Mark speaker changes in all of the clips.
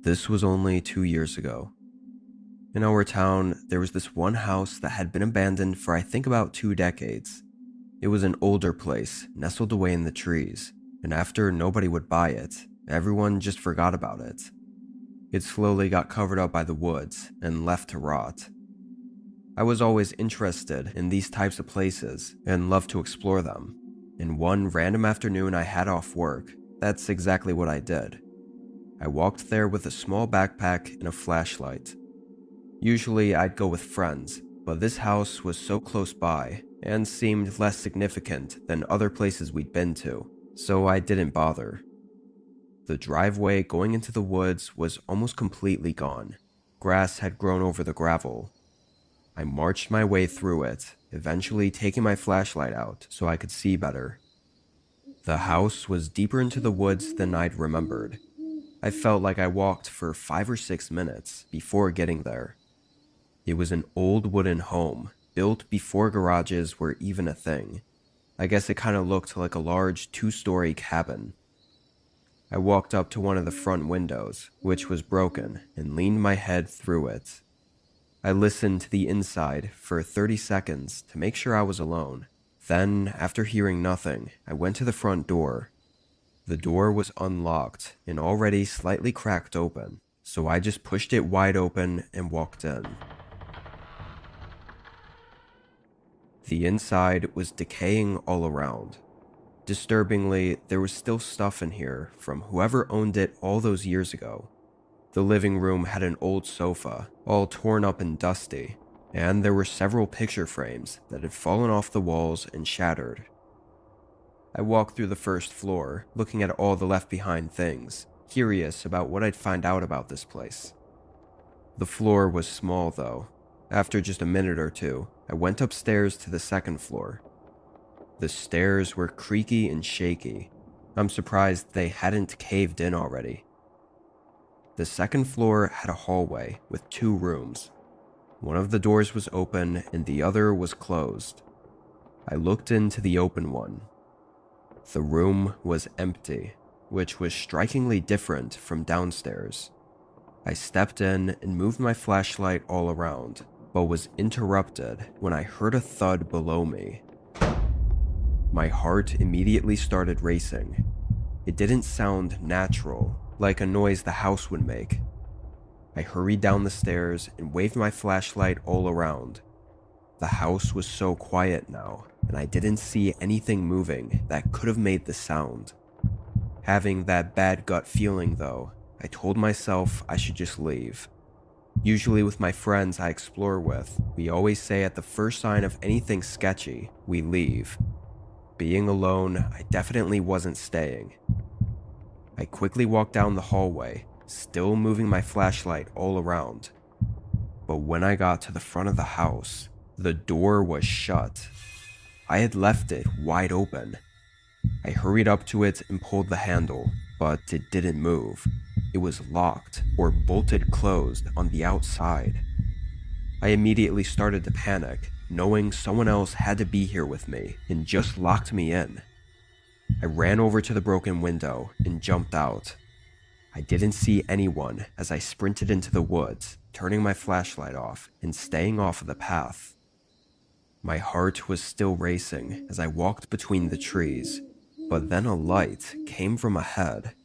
Speaker 1: This was only 2 years ago. In our town, there was this one house that had been abandoned for I think about 2 decades. It was an older place, nestled away in the trees, and after nobody would buy it, everyone just forgot about it. It slowly got covered up by the woods and left to rot. I was always interested in these types of places and loved to explore them. And one random afternoon I had off work, that's exactly what I did. I walked there with a small backpack and a flashlight. Usually I'd go with friends, but this house was so close by and seemed less significant than other places we'd been to, so I didn't bother. The driveway going into the woods was almost completely gone. Grass had grown over the gravel. I marched my way through it, eventually taking my flashlight out so I could see better. The house was deeper into the woods than I'd remembered. I felt like I walked for 5 or 6 minutes before getting there. It was an old wooden home, built before garages were even a thing. I guess it kind of looked like a large 2-story cabin. I walked up to one of the front windows, which was broken, and leaned my head through it. I listened to the inside for 30 seconds to make sure I was alone. Then, after hearing nothing, I went to the front door. The door was unlocked and already slightly cracked open, so I just pushed it wide open and walked in. The inside was decaying all around. Disturbingly, there was still stuff in here from whoever owned it all those years ago. The living room had an old sofa, all torn up and dusty, and there were several picture frames that had fallen off the walls and shattered. I walked through the first floor, looking at all the left behind things, curious about what I'd find out about this place. The floor was small though. After just a minute or two, I went upstairs to the second floor. The stairs were creaky and shaky. I'm surprised they hadn't caved in already. The second floor had a hallway with 2 rooms. One of the doors was open and the other was closed. I looked into the open one. The room was empty, which was strikingly different from downstairs. I stepped in and moved my flashlight all around, but was interrupted when I heard a thud below me. My heart immediately started racing. It didn't sound natural, like a noise the house would make. I hurried down the stairs and waved my flashlight all around. The house was so quiet now, and I didn't see anything moving that could have made the sound. Having that bad gut feeling though, I told myself I should just leave. Usually with my friends I explore with, we always say at the first sign of anything sketchy, we leave. Being alone, I definitely wasn't staying. I quickly walked down the hallway, still moving my flashlight all around. But when I got to the front of the house, the door was shut. I had left it wide open. I hurried up to it and pulled the handle, but it didn't move. It was locked or bolted closed on the outside. I immediately started to panic, knowing someone else had to be here with me and just locked me in. I ran over to the broken window and jumped out. I didn't see anyone as I sprinted into the woods, turning my flashlight off and staying off of the path. My heart was still racing as I walked between the trees, but then a light came from ahead.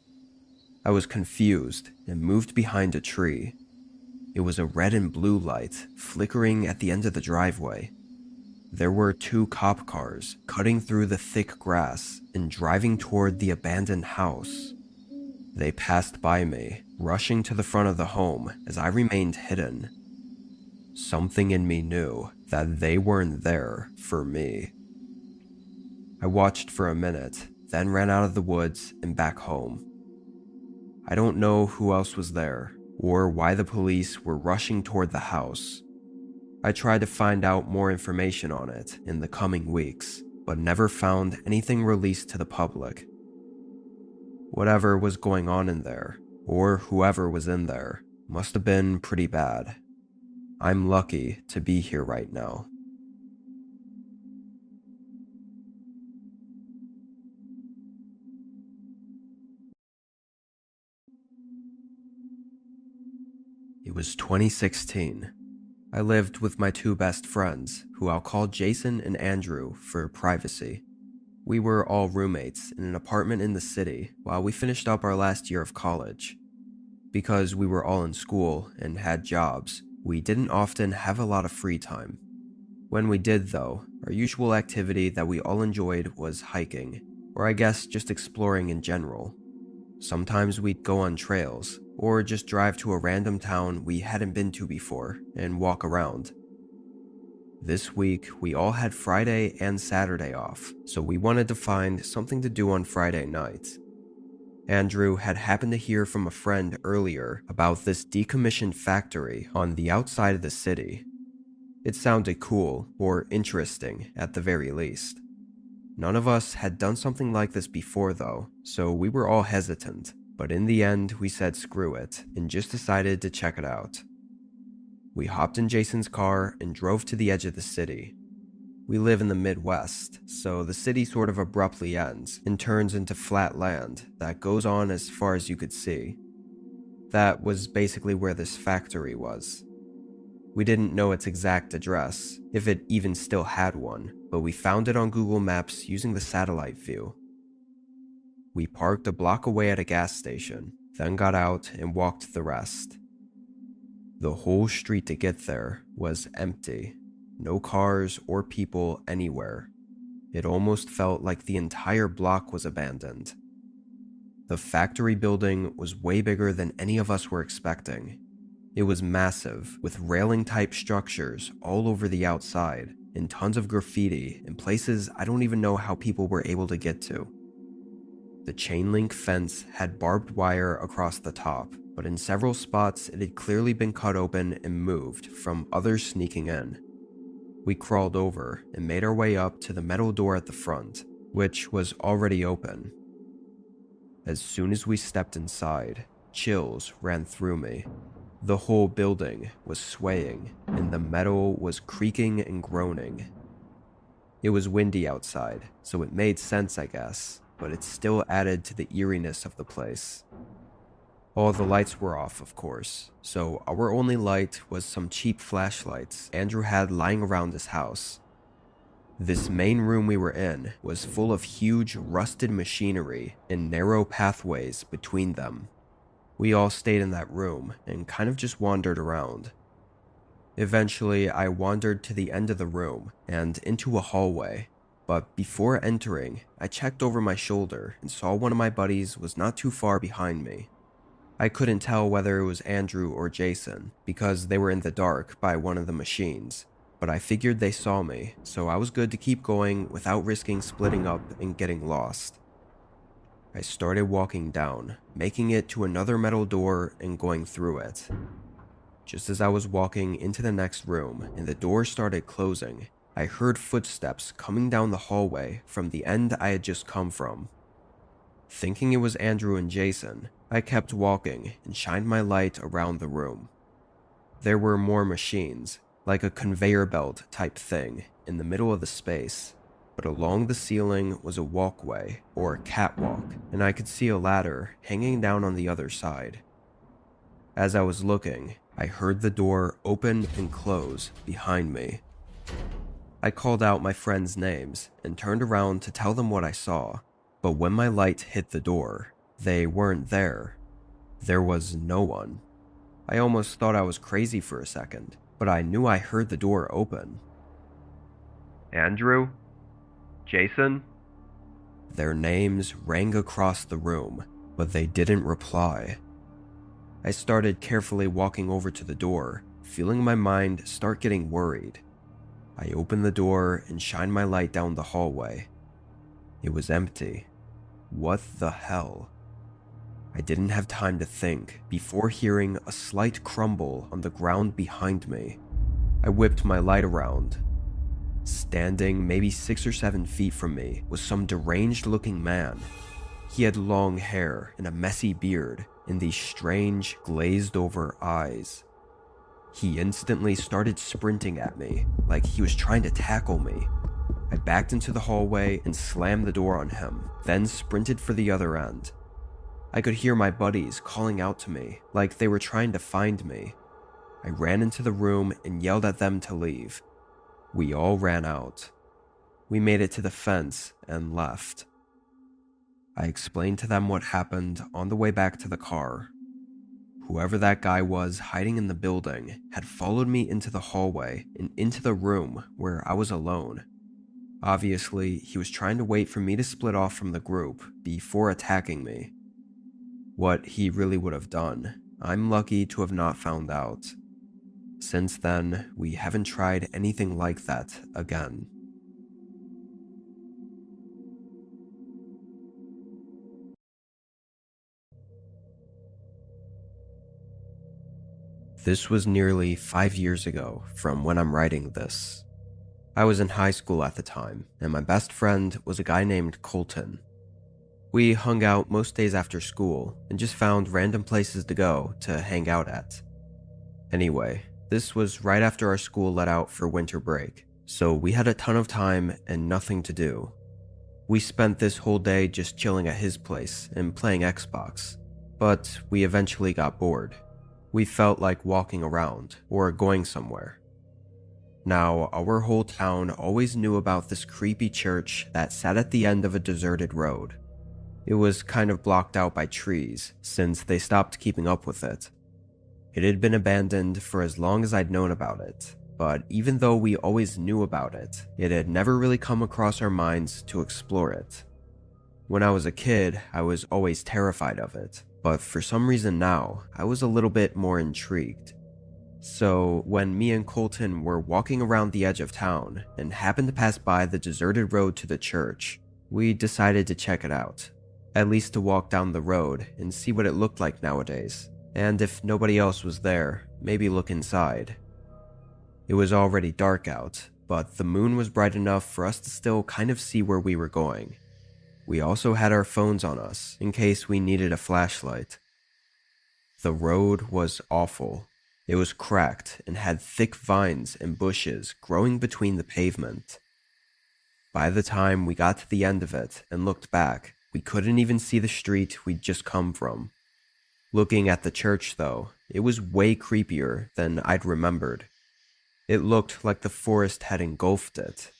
Speaker 1: I was confused and moved behind a tree. It was a red and blue light flickering at the end of the driveway. There were 2 cop cars cutting through the thick grass and driving toward the abandoned house. They passed by me, rushing to the front of the home as I remained hidden. Something in me knew that they weren't there for me. I watched for a minute, then ran out of the woods and back home. I don't know who else was there, or why the police were rushing toward the house. I tried to find out more information on it in the coming weeks, but never found anything released to the public. Whatever was going on in there, or whoever was in there, must have been pretty bad. I'm lucky to be here right now. It was 2016. I lived with my two best friends, who I'll call Jason and Andrew for privacy. We were all roommates in an apartment in the city while we finished up our last year of college. Because we were all in school and had jobs, we didn't often have a lot of free time. When we did though, our usual activity that we all enjoyed was hiking, or I guess just exploring in general. Sometimes we'd go on trails, or just drive to a random town we hadn't been to before and walk around. This week, we all had Friday and Saturday off, so we wanted to find something to do on Friday night. Andrew had happened to hear from a friend earlier about this decommissioned factory on the outside of the city. It sounded cool, or interesting at the very least. None of us had done something like this before though, so we were all hesitant, but in the end we said screw it and just decided to check it out. We hopped in Jason's car and drove to the edge of the city. We live in the Midwest, so the city sort of abruptly ends and turns into flat land that goes on as far as you could see. That was basically where this factory was. We didn't know its exact address, if it even still had one, but we found it on Google Maps using the satellite view. We parked a block away at a gas station, then got out and walked the rest. The whole street to get there was empty. No cars or people anywhere. It almost felt like the entire block was abandoned. The factory building was way bigger than any of us were expecting. It was massive, with railing-type structures all over the outside, and tons of graffiti in places I don't even know how people were able to get to. The chain-link fence had barbed wire across the top, but in several spots it had clearly been cut open and moved from others sneaking in. We crawled over and made our way up to the metal door at the front, which was already open. As soon as we stepped inside, chills ran through me. The whole building was swaying, and the metal was creaking and groaning. It was windy outside, so it made sense, I guess, but it still added to the eeriness of the place. All the lights were off, of course, so our only light was some cheap flashlights Andrew had lying around his house. This main room we were in was full of huge, rusted machinery and narrow pathways between them. We all stayed in that room and kind of just wandered around. Eventually, I wandered to the end of the room and into a hallway, but before entering, I checked over my shoulder and saw one of my buddies was not too far behind me. I couldn't tell whether it was Andrew or Jason because they were in the dark by one of the machines, but I figured they saw me, so I was good to keep going without risking splitting up and getting lost. I started walking down, making it to another metal door and going through it. Just as I was walking into the next room and the door started closing, I heard footsteps coming down the hallway from the end I had just come from. Thinking it was Andrew and Jason, I kept walking and shined my light around the room. There were more machines, like a conveyor belt type thing, in the middle of the space. But along the ceiling was a walkway, or catwalk, and I could see a ladder hanging down on the other side. As I was looking, I heard the door open and close behind me. I called out my friends' names and turned around to tell them what I saw, but when my light hit the door, they weren't there. There was no one. I almost thought I was crazy for a second, but I knew I heard the door open. "Andrew? Jason?" Their names rang across the room, but they didn't reply. I started carefully walking over to the door, feeling my mind start getting worried. I opened the door and shined my light down the hallway. It was empty. What the hell? I didn't have time to think before hearing a slight crumble on the ground behind me. I whipped my light around. Standing maybe 6 or 7 feet from me was some deranged-looking man. He had long hair and a messy beard and these strange, glazed-over eyes. He instantly started sprinting at me like he was trying to tackle me. I backed into the hallway and slammed the door on him, then sprinted for the other end. I could hear my buddies calling out to me like they were trying to find me. I ran into the room and yelled at them to leave. We all ran out. We made it to the fence and left. I explained to them what happened on the way back to the car. Whoever that guy was hiding in the building had followed me into the hallway and into the room where I was alone. Obviously, he was trying to wait for me to split off from the group before attacking me. What he really would have done, I'm lucky to have not found out. Since then, we haven't tried anything like that again. This was nearly 5 years ago from when I'm writing this. I was in high school at the time, and my best friend was a guy named Colton. We hung out most days after school and just found random places to go to hang out at. Anyway, this was right after our school let out for winter break, so we had a ton of time and nothing to do. We spent this whole day just chilling at his place and playing Xbox, but we eventually got bored. We felt like walking around or going somewhere. Now, our whole town always knew about this creepy church that sat at the end of a deserted road. It was kind of blocked out by trees since they stopped keeping up with it. It had been abandoned for as long as I'd known about it, but even though we always knew about it, it had never really come across our minds to explore it. When I was a kid, I was always terrified of it, but for some reason now, I was a little bit more intrigued. So, when me and Colton were walking around the edge of town and happened to pass by the deserted road to the church, we decided to check it out. At least to walk down the road and see what it looked like nowadays, and if nobody else was there, maybe look inside. It was already dark out, but the moon was bright enough for us to still kind of see where we were going. We also had our phones on us in case we needed a flashlight. The road was awful. It was cracked and had thick vines and bushes growing between the pavement. By the time we got to the end of it and looked back, we couldn't even see the street we'd just come from. Looking at the church, though, it was way creepier than I'd remembered. It looked like the forest had engulfed it.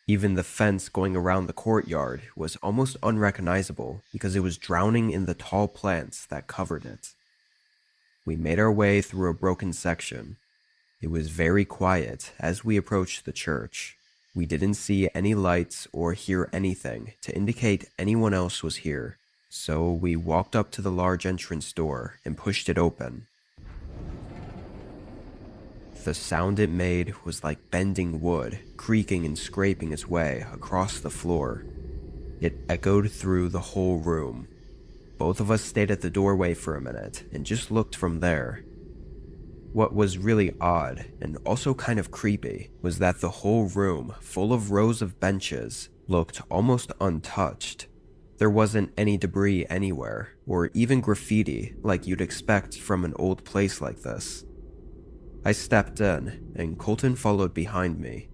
Speaker 1: Even the fence going around the courtyard was almost unrecognizable because it was drowning in the tall plants that covered it. We made our way through a broken section. It was very quiet as we approached the church. We didn't see any lights or hear anything to indicate anyone else was here, so we walked up to the large entrance door and pushed it open. The sound it made was like bending wood, creaking and scraping its way across the floor. It echoed through the whole room. Both of us stayed at the doorway for a minute and just looked from there. What was really odd, and also kind of creepy, was that the whole room, full of rows of benches, looked almost untouched. There wasn't any debris anywhere, or even graffiti like you'd expect from an old place like this. I stepped in, and Colton followed behind me.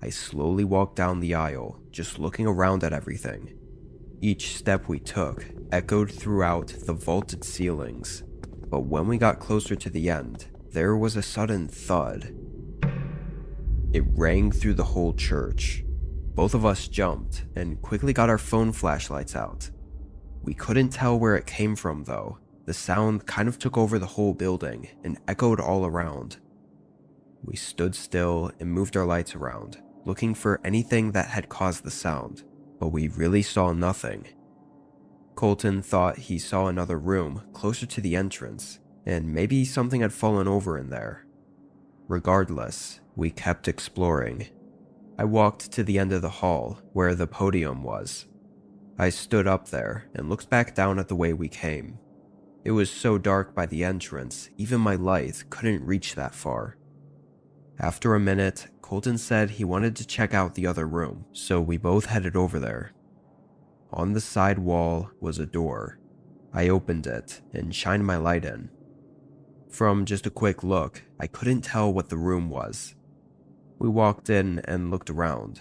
Speaker 1: I slowly walked down the aisle, just looking around at everything. Each step we took echoed throughout the vaulted ceilings, but when we got closer to the end, there was a sudden thud. It rang through the whole church. Both of us jumped and quickly got our phone flashlights out. We couldn't tell where it came from though. The sound kind of took over the whole building and echoed all around. We stood still and moved our lights around, looking for anything that had caused the sound, but we really saw nothing. Colton thought he saw another room closer to the entrance, and maybe something had fallen over in there. Regardless, we kept exploring. I walked to the end of the hall where the podium was. I stood up there and looked back down at the way we came. It was so dark by the entrance, even my light couldn't reach that far. After a minute, Colton said he wanted to check out the other room, so we both headed over there. On the side wall was a door. I opened it and shined my light in. From just a quick look, I couldn't tell what the room was. We walked in and looked around.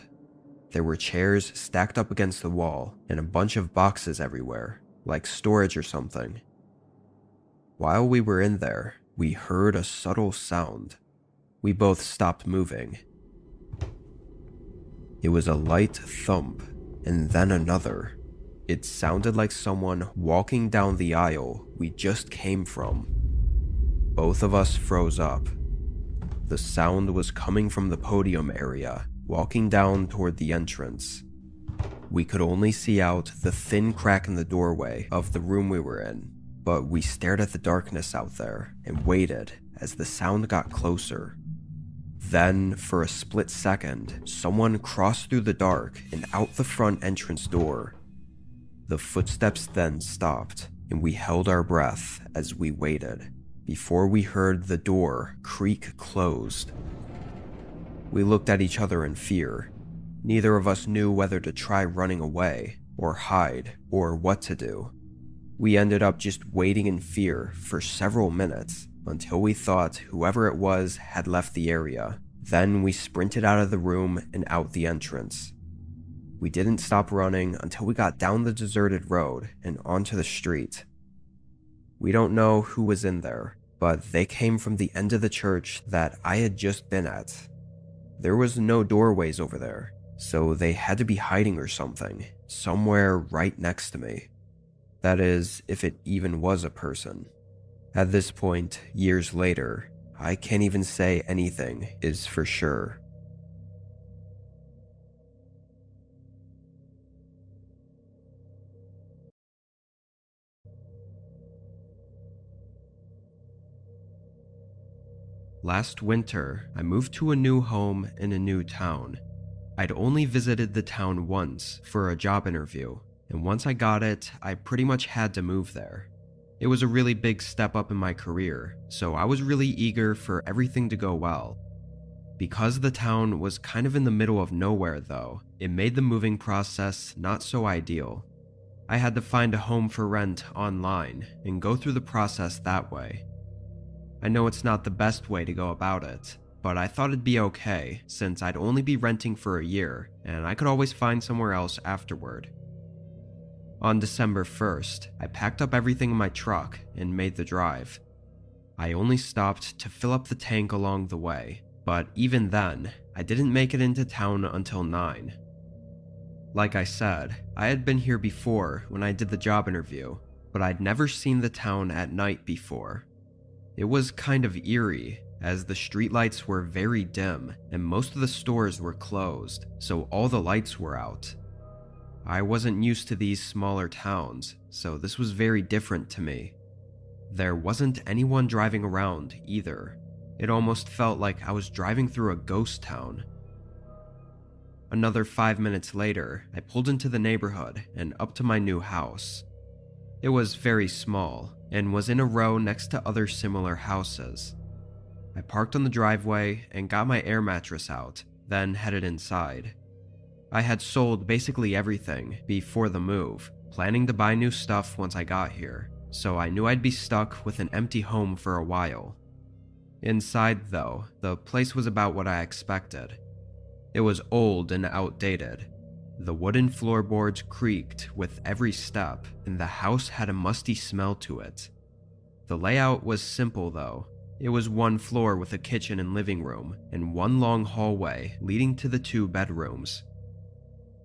Speaker 1: There were chairs stacked up against the wall and a bunch of boxes everywhere, like storage or something. While we were in there, we heard a subtle sound. We both stopped moving. It was a light thump, and then another. It sounded like someone walking down the aisle we just came from. Both of us froze up. The sound was coming from the podium area, walking down toward the entrance. We could only see out the thin crack in the doorway of the room we were in, but we stared at the darkness out there and waited as the sound got closer. Then, for a split second, someone crossed through the dark and out the front entrance door. The footsteps then stopped, and we held our breath as we waited, before we heard the door creak closed. We looked at each other in fear. Neither of us knew whether to try running away, or hide, or what to do. We ended up just waiting in fear for several minutes, until we thought whoever it was had left the area. Then we sprinted out of the room and out the entrance. We didn't stop running until we got down the deserted road and onto the street. We don't know who was in there, but they came from the end of the church that I had just been at. There was no doorways over there, so they had to be hiding or something, somewhere right next to me. That is, if it even was a person. At this point, years later, I can't even say anything is for sure. Last winter, I moved to a new home in a new town. I'd only visited the town once for a job interview, and once I got it, I pretty much had to move there. It was a really big step up in my career, so I was really eager for everything to go well. Because the town was kind of in the middle of nowhere though, it made the moving process not so ideal. I had to find a home for rent online and go through the process that way. I know it's not the best way to go about it, but I thought it'd be okay since I'd only be renting for a year and I could always find somewhere else afterward. On December 1st, I packed up everything in my truck and made the drive. I only stopped to fill up the tank along the way, but even then, I didn't make it into town until 9. Like I said, I had been here before when I did the job interview, but I'd never seen the town at night before. It was kind of eerie, as the streetlights were very dim and most of the stores were closed, so all the lights were out. I wasn't used to these smaller towns, so this was very different to me. There wasn't anyone driving around either. It almost felt like I was driving through a ghost town. Another 5 minutes later, I pulled into the neighborhood and up to my new house. It was very small and was in a row next to other similar houses. I parked on the driveway and got my air mattress out, then headed inside. I had sold basically everything before the move, planning to buy new stuff once I got here, so I knew I'd be stuck with an empty home for a while. Inside, though, the place was about what I expected. It was old and outdated. The wooden floorboards creaked with every step, and the house had a musty smell to it. The layout was simple, though. It was one floor with a kitchen and living room, and one long hallway leading to the 2 bedrooms.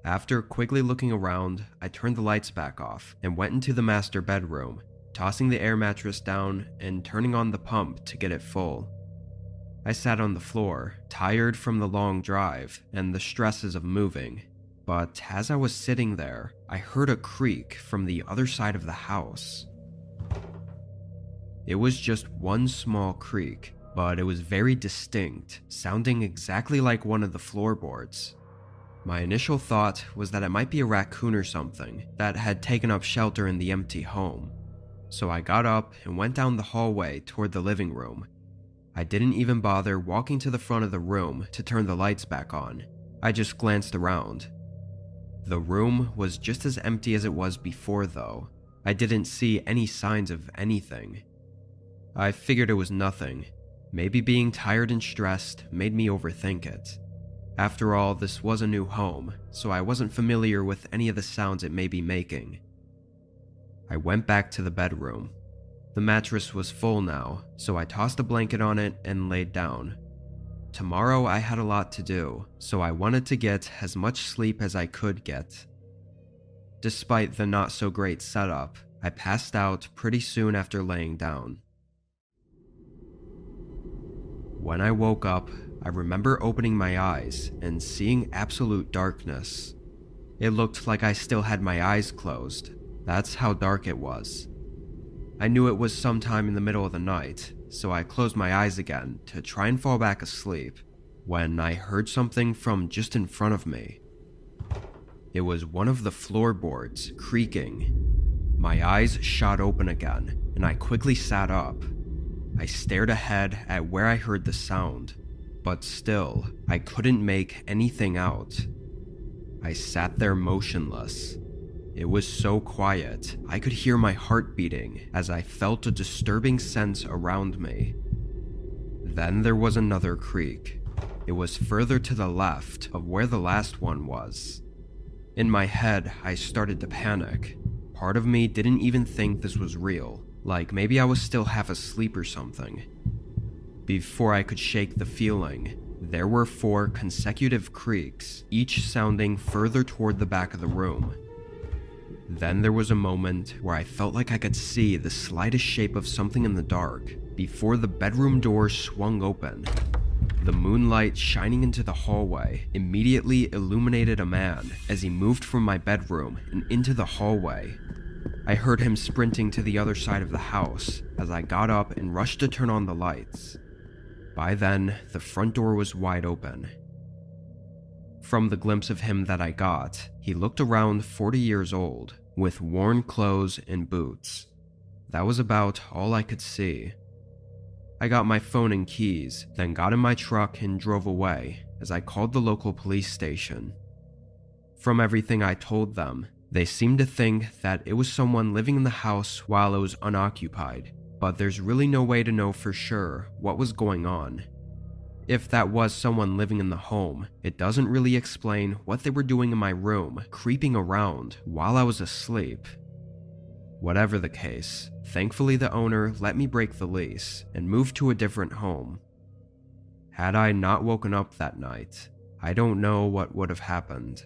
Speaker 1: After quickly looking around, I turned the lights back off and went into the master bedroom, tossing the air mattress down and turning on the pump to get it full. I sat on the floor, tired from the long drive and the stresses of moving, but as I was sitting there, I heard a creak from the other side of the house. It was just one small creak, but it was very distinct, sounding exactly like one of the floorboards. My initial thought was that it might be a raccoon or something that had taken up shelter in the empty home. So I got up and went down the hallway toward the living room. I didn't even bother walking to the front of the room to turn the lights back on. I just glanced around. The room was just as empty as it was before though. I didn't see any signs of anything. I figured it was nothing. Maybe being tired and stressed made me overthink it. After all, this was a new home, so I wasn't familiar with any of the sounds it may be making. I went back to the bedroom. The mattress was full now, so I tossed a blanket on it and laid down. Tomorrow I had a lot to do, so I wanted to get as much sleep as I could get. Despite the not so great setup, I passed out pretty soon after laying down. When I woke up, I remember opening my eyes and seeing absolute darkness. It looked like I still had my eyes closed. That's how dark it was. I knew it was sometime in the middle of the night, so I closed my eyes again to try and fall back asleep when I heard something from just in front of me. It was one of the floorboards creaking. My eyes shot open again, and I quickly sat up. I stared ahead at where I heard the sound, but still, I couldn't make anything out. I sat there motionless. It was so quiet, I could hear my heart beating as I felt a disturbing sense around me. Then there was another creak. It was further to the left of where the last one was. In my head, I started to panic. Part of me didn't even think this was real, like maybe I was still half asleep or something. Before I could shake the feeling, there were 4 consecutive creaks, each sounding further toward the back of the room. Then there was a moment where I felt like I could see the slightest shape of something in the dark before the bedroom door swung open. The moonlight shining into the hallway immediately illuminated a man as he moved from my bedroom and into the hallway. I heard him sprinting to the other side of the house as I got up and rushed to turn on the lights. By then, the front door was wide open. From the glimpse of him that I got, he looked around 40 years old, with worn clothes and boots. That was about all I could see. I got my phone and keys, then got in my truck and drove away as I called the local police station. From everything I told them, they seemed to think that it was someone living in the house while it was unoccupied, but there's really no way to know for sure what was going on. If that was someone living in the home, it doesn't really explain what they were doing in my room, creeping around while I was asleep. Whatever the case, thankfully the owner let me break the lease and move to a different home. Had I not woken up that night, I don't know what would have happened.